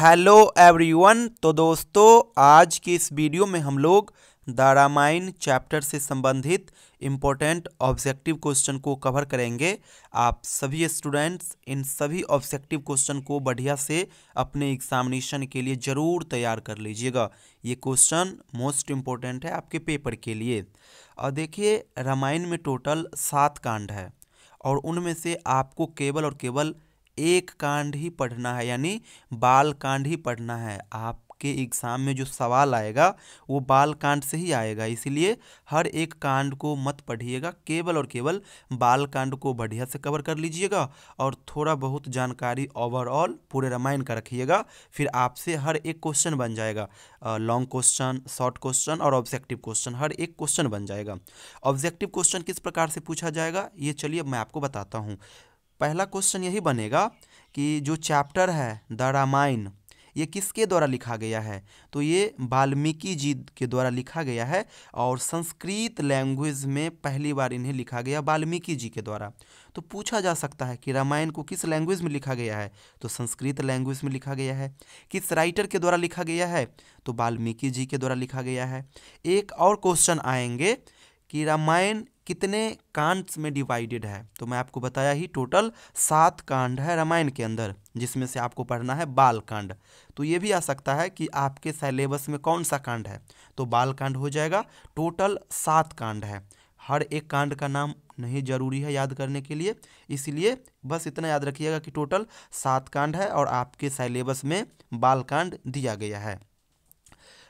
Hello everyone. तो दोस्तों, आज की इस वीडियो में हम लोग द रामायण चैप्टर से संबंधित इम्पोर्टेंट ऑब्जेक्टिव क्वेश्चन को कवर करेंगे। आप सभी स्टूडेंट्स इन सभी ऑब्जेक्टिव क्वेश्चन को बढ़िया से अपने एग्जामिनेशन के लिए ज़रूर तैयार कर लीजिएगा। ये क्वेश्चन मोस्ट इम्पोर्टेंट है आपके पेपर के लिए। और देखिए, रामायण में टोटल 7 कांड है और उनमें से आपको केवल और केवल एक कांड ही पढ़ना है, यानी बाल कांड ही पढ़ना है। आपके एग्ज़ाम में जो सवाल आएगा वो बाल कांड से ही आएगा, इसलिए हर एक कांड को मत पढ़िएगा, केवल और केवल बाल कांड को बढ़िया से कवर कर लीजिएगा और थोड़ा बहुत जानकारी ओवरऑल पूरे रामायण का रखिएगा। फिर आपसे हर एक क्वेश्चन बन जाएगा, लॉन्ग क्वेश्चन, शॉर्ट क्वेश्चन और ऑब्जेक्टिव क्वेश्चन, हर एक क्वेश्चन बन जाएगा। ऑब्जेक्टिव क्वेश्चन किस प्रकार से पूछा जाएगा ये चलिए अब मैं आपको बताता हूँ। पहला क्वेश्चन यही बनेगा कि जो चैप्टर है द रामायण, ये किसके द्वारा लिखा गया है? तो ये वाल्मीकि जी के द्वारा लिखा गया है और संस्कृत लैंग्वेज में पहली बार इन्हें लिखा गया वाल्मीकि जी के द्वारा। तो पूछा जा सकता है कि रामायण को किस लैंग्वेज में लिखा गया है? तो संस्कृत लैंग्वेज में लिखा गया है। किस राइटर के द्वारा लिखा गया है? तो वाल्मीकि जी के द्वारा लिखा गया है। एक और क्वेश्चन आएंगे कि रामायण कितने कांड्स में डिवाइडेड है? तो मैं आपको बताया ही टोटल 7 कांड है रामायण के अंदर, जिसमें से आपको पढ़ना है बाल कांड। तो ये भी आ सकता है कि आपके सिलेबस में कौन सा कांड है, तो बाल कांड हो जाएगा। टोटल 7 कांड है, हर एक कांड का नाम नहीं जरूरी है याद करने के लिए, इसलिए बस इतना याद रखिएगा कि टोटल 7 कांड है और आपके सिलेबस में बाल कांड दिया गया है।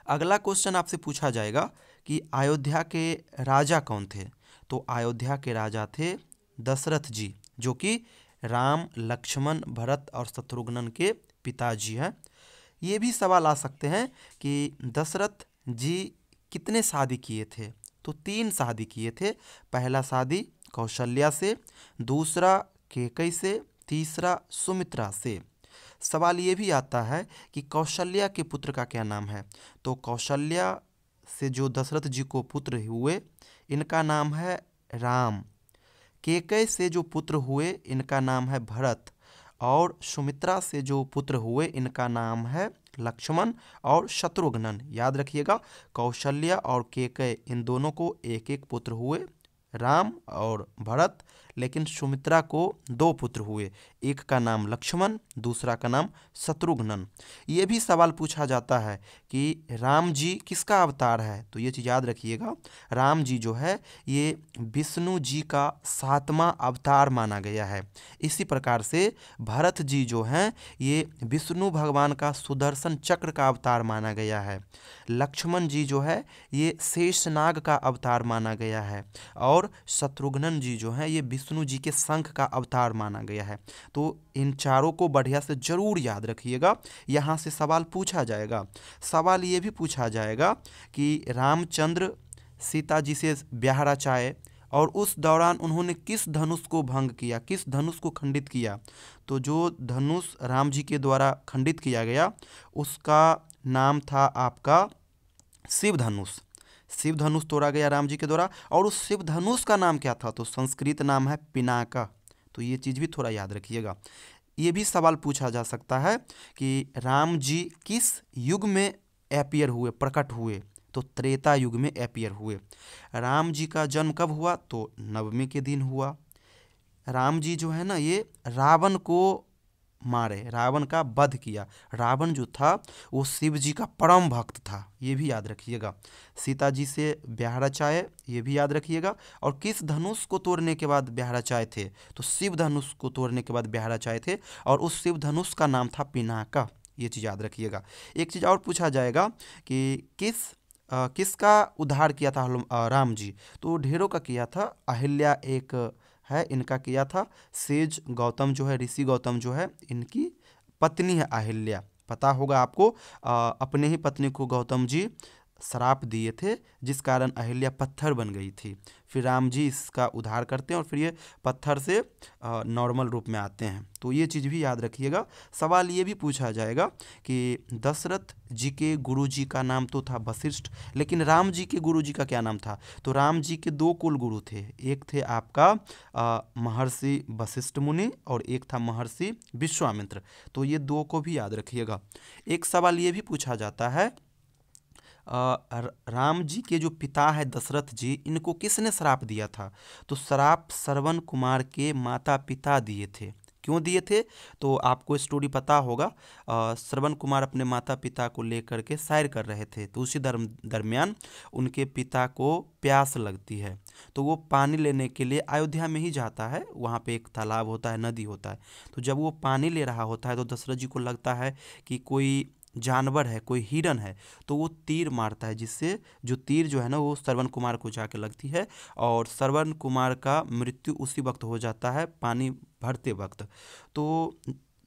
अगला क्वेश्चन आपसे पूछा जाएगा कि अयोध्या के राजा कौन थे? तो अयोध्या के राजा थे दशरथ जी, जो कि राम, लक्ष्मण, भरत और शत्रुघ्न के पिताजी हैं। ये भी सवाल आ सकते हैं कि दशरथ जी कितने शादी किए थे? तो 3 शादी किए थे। पहला शादी कौशल्या से, दूसरा कैकेयी से, तीसरा सुमित्रा से। सवाल ये भी आता है कि कौशल्या के पुत्र का क्या नाम है? तो कौशल्या से जो दशरथ जी को पुत्र हुए इनका नाम है राम। कैकेयी से जो पुत्र हुए इनका नाम है भरत और सुमित्रा से जो पुत्र हुए इनका नाम है लक्ष्मण और शत्रुघ्न। याद रखिएगा, कौशल्या और कैकेयी इन दोनों को एक एक पुत्र हुए, राम और भरत, लेकिन सुमित्रा को 2 पुत्र हुए, एक का नाम लक्ष्मण, दूसरा का नाम शत्रुघ्न। ये भी सवाल पूछा जाता है कि राम जी किसका अवतार है? तो ये चीज़ याद रखिएगा, राम जी जो है ये विष्णु जी का 7वां अवतार माना गया है। इसी प्रकार से भरत जी जो हैं ये विष्णु भगवान का सुदर्शन चक्र का अवतार माना गया है। लक्ष्मण जी जो है ये शेषनाग का अवतार माना गया है और शत्रुघ्न जी जो हैं ये विष्णु जी के शंख का अवतार माना गया है। तो इन चारों को बढ़िया से जरूर याद रखिएगा, यहाँ से सवाल पूछा जाएगा। सवाल ये भी पूछा जाएगा कि रामचंद्र सीता जी से ब्याह रचाए और उस दौरान उन्होंने किस धनुष को भंग किया, किस धनुष को खंडित किया? तो जो धनुष राम जी के द्वारा खंडित किया गया उसका नाम था आपका शिव धनुष। शिव धनुष तोड़ा गया राम जी के द्वारा और उस शिव धनुष का नाम क्या था? तो संस्कृत नाम है पिनाका। तो ये चीज़ भी थोड़ा याद रखिएगा। ये भी सवाल पूछा जा सकता है कि राम जी किस युग में अपीयर हुए, प्रकट हुए? तो त्रेता युग में अपीयर हुए। राम जी का जन्म कब हुआ? तो नवमी के दिन हुआ। राम जी जो है ना ये रावण को मारे, रावण का वध किया। रावण जो था वो शिव जी का परम भक्त था, ये भी याद रखिएगा। सीता जी से ब्याह रचाए, ये भी याद रखिएगा। और किस धनुष को तोड़ने के बाद ब्याह रचाए थे? तो शिव धनुष को तोड़ने के बाद ब्याह रचाए थे और उस शिव धनुष का नाम था पिनाका। ये चीज़ याद रखिएगा। एक चीज़ और पूछा जाएगा कि किसका उद्धार किया था राम जी? तो ढेरों का किया था। अहिल्या एक है, इनका किया था। सेज गौतम जो है, ऋषि गौतम जो है, इनकी पत्नी है अहिल्या। पता होगा आपको, अपने ही पत्नी को गौतम जी श्राप दिए थे जिस कारण अहिल्या पत्थर बन गई थी। फिर राम जी इसका उद्धार करते हैं और फिर ये पत्थर से नॉर्मल रूप में आते हैं। तो ये चीज़ भी याद रखिएगा। सवाल ये भी पूछा जाएगा कि दशरथ जी के गुरु जी का नाम तो था वशिष्ठ, लेकिन राम जी के गुरु जी का क्या नाम था? तो राम जी के दो कुल गुरु थे, एक थे आपका महर्षि वशिष्ठ मुनि और एक था महर्षि विश्वामित्र। तो ये दो को भी याद रखिएगा। एक सवाल ये भी पूछा जाता है, राम जी के जो पिता है दशरथ जी, इनको किसने श्राप दिया था? तो श्राप श्रवण कुमार के माता पिता दिए थे। क्यों दिए थे? तो आपको स्टोरी पता होगा। श्रवण कुमार अपने माता पिता को लेकर के सैर कर रहे थे, तो उसी दरमियान उनके पिता को प्यास लगती है, तो वो पानी लेने के लिए अयोध्या में ही जाता है। वहाँ पे एक तालाब होता है, नदी होता है। तो जब वो पानी ले रहा होता है तो दशरथ जी को लगता है कि कोई जानवर है, कोई हिरन है, तो वो तीर मारता है, जिससे जो तीर जो है ना वो श्रवण कुमार को जाके लगती है और श्रवण कुमार का मृत्यु उसी वक्त हो जाता है, पानी भरते वक्त। तो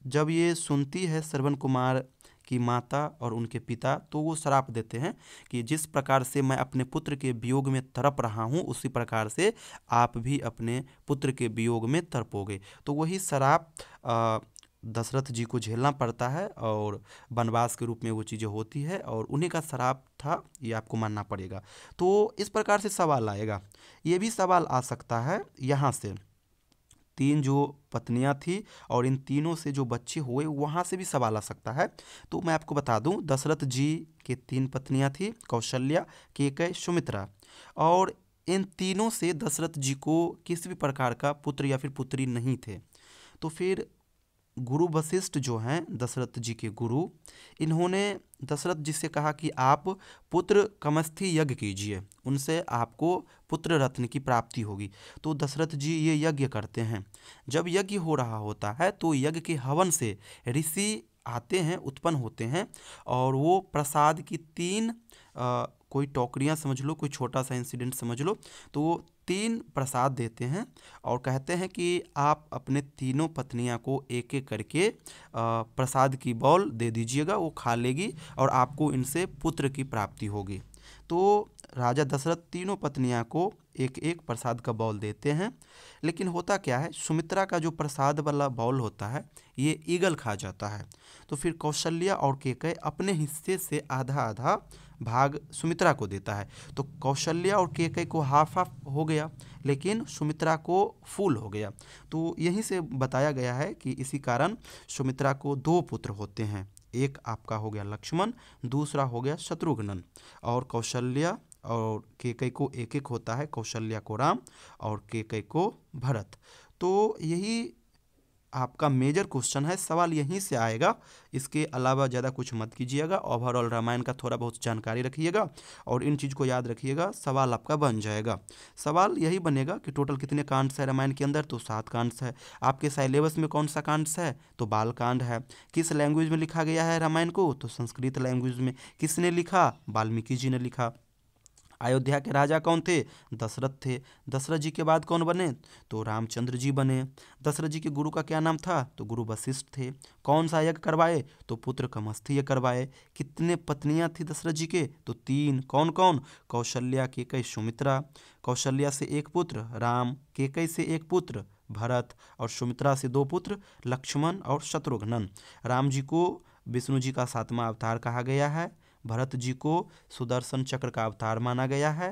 जब ये सुनती है श्रवण कुमार की माता और उनके पिता, तो वो श्राप देते हैं कि जिस प्रकार से मैं अपने पुत्र के वियोग में तड़प रहा हूँ, उसी प्रकार से आप भी अपने पुत्र के वियोग में तड़पोगे। तो वही श्राप दशरथ जी को झेलना पड़ता है और वनवास के रूप में वो चीज़ें होती है और उन्हीं का श्राप था, ये आपको मानना पड़ेगा। तो इस प्रकार से सवाल आएगा। ये भी सवाल आ सकता है यहाँ से, तीन जो पत्नियां थी और इन तीनों से जो बच्चे हुए, वहाँ से भी सवाल आ सकता है। तो मैं आपको बता दूं, दशरथ जी के तीन पत्नियां थी, कौशल्या, केकई, सुमित्रा, और इन तीनों से दशरथ जी को किसी भी प्रकार का पुत्र या फिर पुत्री नहीं थे। तो फिर गुरु वशिष्ठ जो हैं दशरथ जी के गुरु, इन्होंने दशरथ जी से कहा कि आप पुत्र कमस्थी यज्ञ कीजिए, उनसे आपको पुत्र रत्न की प्राप्ति होगी। तो दशरथ जी ये यज्ञ करते हैं। जब यज्ञ हो रहा होता है तो यज्ञ के हवन से ऋषि आते हैं, उत्पन्न होते हैं, और वो प्रसाद की तीन कोई टोकरियाँ समझ लो, कोई छोटा सा इंसिडेंट समझ लो, तो वो तीन प्रसाद देते हैं और कहते हैं कि आप अपने तीनों पत्नियां को एक एक करके प्रसाद की बॉल दे दीजिएगा, वो खा लेगी और आपको इनसे पुत्र की प्राप्ति होगी। तो राजा दशरथ तीनों पत्नियां को एक एक प्रसाद का बॉल देते हैं, लेकिन होता क्या है, सुमित्रा का जो प्रसाद वाला बॉल होता है ये ईगल खा जाता है। तो फिर कौशल्या और केकई अपने हिस्से से आधा आधा भाग सुमित्रा को देता है। तो कौशल्या और केकई को हाफ हाफ हो गया, लेकिन सुमित्रा को फुल हो गया। तो यहीं से बताया गया है कि इसी कारण सुमित्रा को दो पुत्र होते हैं, एक आपका हो गया लक्ष्मण, दूसरा हो गया शत्रुघ्न, और कौशल्या और केकई को एक एक होता है, कौशल्या को राम और केकई को भरत। तो यही आपका मेजर क्वेश्चन है, सवाल यहीं से आएगा। इसके अलावा ज़्यादा कुछ मत कीजिएगा, ओवरऑल रामायण का थोड़ा बहुत जानकारी रखिएगा और इन चीज़ को याद रखिएगा, सवाल आपका बन जाएगा। सवाल यही बनेगा कि टोटल कितने कांड्स है रामायण के अंदर, तो 7 कांड्स है। आपके सिलेबस में कौन सा कांड्स है, तो बाल कांड है। किस लैंग्वेज में लिखा गया है रामायण को, तो संस्कृत लैंग्वेज में। किसने लिखा, वाल्मीकि जी ने लिखा। अयोध्या के राजा कौन थे, दशरथ थे। दशरथ जी के बाद कौन बने, तो रामचंद्र जी बने। दशरथ जी के गुरु का क्या नाम था, तो गुरु वशिष्ठ थे। कौन सा यज्ञ करवाए, तो पुत्र कमस्थी यज्ञ करवाए। कितने पत्नियां थी दशरथ जी के, तो 3। कौन कौन, कौशल्या, केकई, सुमित्रा। कौशल्या से एक पुत्र राम, केकई से एक पुत्र भरत और सुमित्रा से 2 पुत्र लक्ष्मण और शत्रुघ्न। राम जी को विष्णु जी का 7वां अवतार कहा गया है, भरत जी को सुदर्शन चक्र का अवतार माना गया है,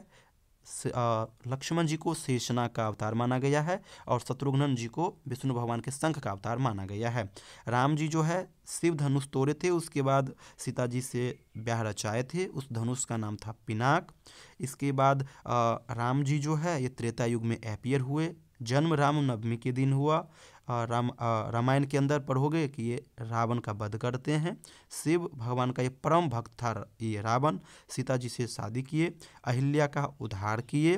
लक्ष्मण जी को शेषनाग का अवतार माना गया है और शत्रुघ्न जी को विष्णु भगवान के शंख का अवतार माना गया है। राम जी जो है शिव धनुष तोड़े थे, उसके बाद सीता जी से ब्याह रचाए थे, उस धनुष का नाम था पिनाक। इसके बाद राम जी जो है ये त्रेता युग में अपीयर हुए। जन्म रामनवमी के दिन हुआ। रामायण के अंदर पढ़ोगे कि ये रावण का वध करते हैं। शिव भगवान का ये परम भक्त था ये रावण। सीता जी से शादी किए, अहिल्या का उद्धार किए।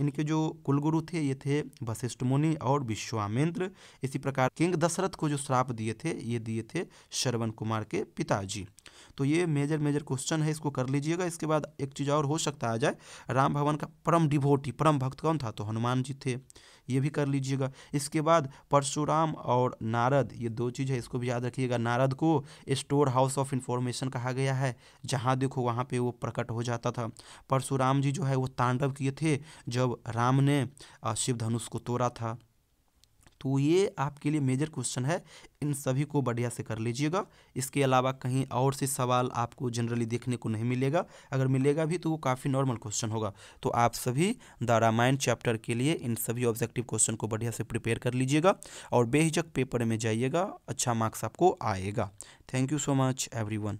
इनके जो कुलगुरु थे ये थे वशिष्ठ मुनि और विश्वामित्र। इसी प्रकार किंग दशरथ को जो श्राप दिए थे ये दिए थे श्रवण कुमार के पिताजी। तो ये मेजर क्वेश्चन है, इसको कर लीजिएगा। इसके बाद एक चीज़ और हो सकता आ जाए, राम भवन का परम डिवोटी, परम भक्त कौन था, तो हनुमान जी थे, ये भी कर लीजिएगा। इसके बाद परशुराम और नारद, ये दो चीज़ है, इसको भी याद रखिएगा। नारद को स्टोर हाउस ऑफ इंफॉर्मेशन कहा गया है, जहाँ देखो वहाँ पे वो प्रकट हो जाता था। परशुराम जी जो है वो तांडव किए थे जब राम ने शिव धनुष को तोड़ा था। तो ये आपके लिए मेजर क्वेश्चन है, इन सभी को बढ़िया से कर लीजिएगा। इसके अलावा कहीं और से सवाल आपको जनरली देखने को नहीं मिलेगा, अगर मिलेगा भी तो वो काफ़ी नॉर्मल क्वेश्चन होगा। तो आप सभी द रामायण चैप्टर के लिए इन सभी ऑब्जेक्टिव क्वेश्चन को बढ़िया से प्रिपेयर कर लीजिएगा और बेहिचक पेपर में जाइएगा, अच्छा मार्क्स आपको आएगा। Thank you so much everyone.